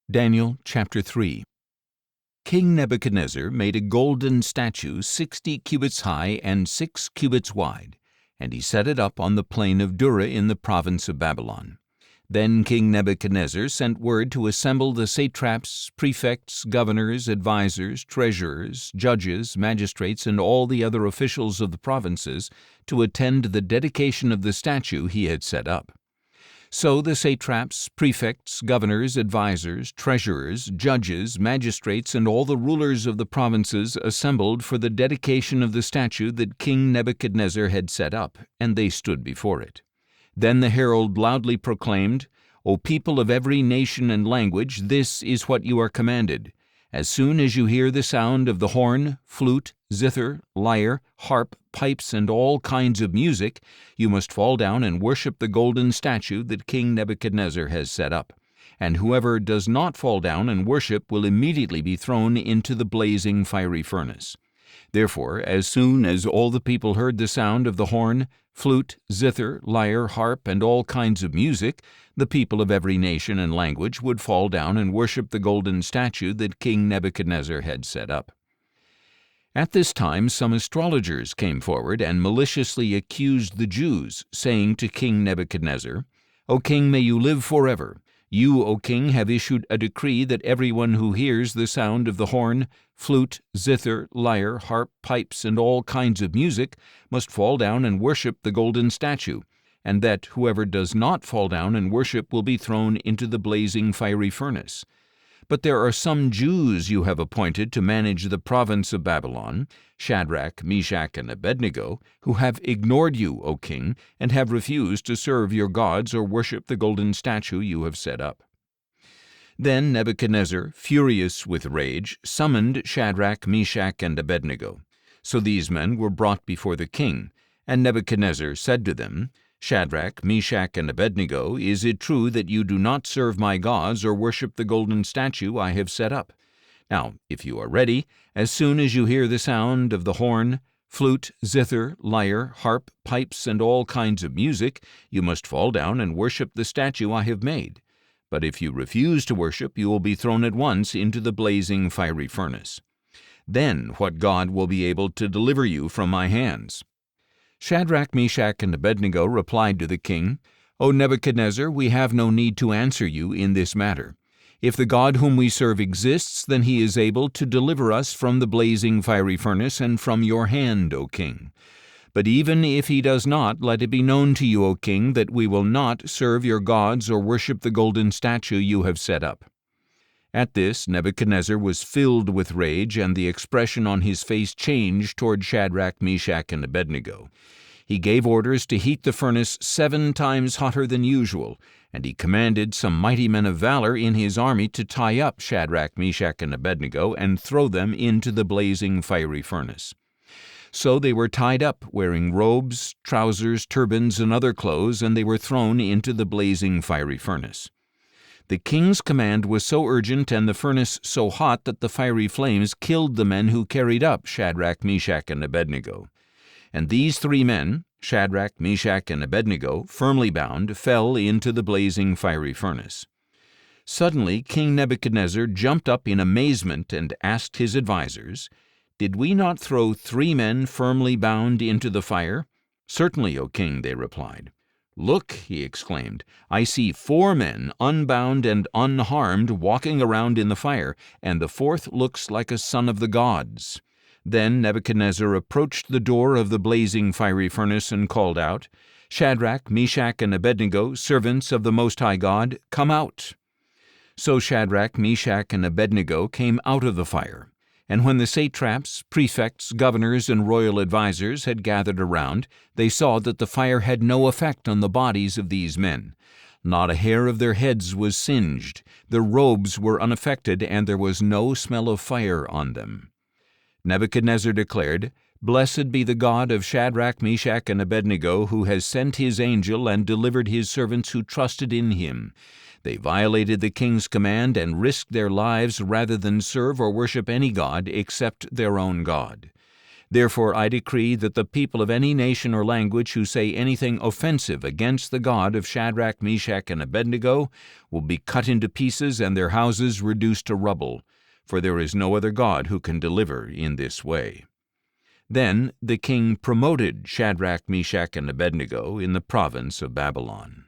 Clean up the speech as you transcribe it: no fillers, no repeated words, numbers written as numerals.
Daniel chapter 3. King Nebuchadnezzar made a golden statue 60 cubits high and 6 cubits wide, and he set it up on the plain of Dura in the province of Babylon. Then King Nebuchadnezzar sent word to assemble the satraps, prefects, governors, advisers, treasurers, judges, magistrates, and all the other officials of the provinces to attend the dedication of the statue he had set up. So the satraps, prefects, governors, advisers, treasurers, judges, magistrates, and all the rulers of the provinces assembled for the dedication of the statue that King Nebuchadnezzar had set up, and they stood before it. Then the herald loudly proclaimed, "O people of every nation and language, this is what you are commanded. As soon as you hear the sound of the horn, flute, zither, lyre, harp, pipes, and all kinds of music, you must fall down and worship the golden statue that King Nebuchadnezzar has set up. And whoever does not fall down and worship will immediately be thrown into the blazing fiery furnace." Therefore, as soon as all the people heard the sound of the horn, flute, zither, lyre, harp, and all kinds of music, the people of every nation and language would fall down and worship the golden statue that King Nebuchadnezzar had set up. At this time some astrologers came forward and maliciously accused the Jews, saying to King Nebuchadnezzar, "O king, may you live forever. You, O king, have issued a decree that everyone who hears the sound of the horn, flute, zither, lyre, harp, pipes, and all kinds of music must fall down and worship the golden statue, and that whoever does not fall down and worship will be thrown into the blazing fiery furnace. But there are some Jews you have appointed to manage the province of Babylon, Shadrach, Meshach, and Abednego, who have ignored you, O king, and have refused to serve your gods or worship the golden statue you have set up." Then Nebuchadnezzar, furious with rage, summoned Shadrach, Meshach, and Abednego. So these men were brought before the king, and Nebuchadnezzar said to them, "Shadrach, Meshach, and Abednego, is it true that you do not serve my gods or worship the golden statue I have set up? Now, if you are ready, as soon as you hear the sound of the horn, flute, zither, lyre, harp, pipes, and all kinds of music, you must fall down and worship the statue I have made. But if you refuse to worship, you will be thrown at once into the blazing fiery furnace. Then what God will be able to deliver you from my hands?" Shadrach, Meshach, and Abednego replied to the king, "O Nebuchadnezzar, we have no need to answer you in this matter. If the God whom we serve exists, then he is able to deliver us from the blazing fiery furnace and from your hand, O king. But even if he does not, let it be known to you, O king, that we will not serve your gods or worship the golden statue you have set up." At this, Nebuchadnezzar was filled with rage, and the expression on his face changed toward Shadrach, Meshach, and Abednego. He gave orders to heat the furnace 7 times hotter than usual, and he commanded some mighty men of valor in his army to tie up Shadrach, Meshach, and Abednego and throw them into the blazing fiery furnace. So they were tied up, wearing robes, trousers, turbans, and other clothes, and they were thrown into the blazing fiery furnace. The king's command was so urgent and the furnace so hot that the fiery flames killed the men who carried up Shadrach, Meshach, and Abednego. And these 3 men, Shadrach, Meshach, and Abednego, firmly bound, fell into the blazing fiery furnace. Suddenly King Nebuchadnezzar jumped up in amazement and asked his advisers, "Did we not throw 3 men firmly bound into the fire?" "Certainly, O king," they replied. "Look," he exclaimed, "I see 4 men, unbound and unharmed, walking around in the fire, and the 4th looks like a son of the gods." Then Nebuchadnezzar approached the door of the blazing fiery furnace and called out, "Shadrach, Meshach, and Abednego, servants of the Most High God, come out." So Shadrach, Meshach, and Abednego came out of the fire. And when the satraps, prefects, governors, and royal advisers had gathered around, they saw that the fire had no effect on the bodies of these men. Not a hair of their heads was singed, their robes were unaffected, and there was no smell of fire on them. Nebuchadnezzar declared, "Blessed be the God of Shadrach, Meshach, and Abednego, who has sent his angel and delivered his servants who trusted in him. They violated the king's command and risked their lives rather than serve or worship any god except their own God. Therefore I decree that the people of any nation or language who say anything offensive against the God of Shadrach, Meshach, and Abednego will be cut into pieces and their houses reduced to rubble, for there is no other God who can deliver in this way." Then the king promoted Shadrach, Meshach, and Abednego in the province of Babylon.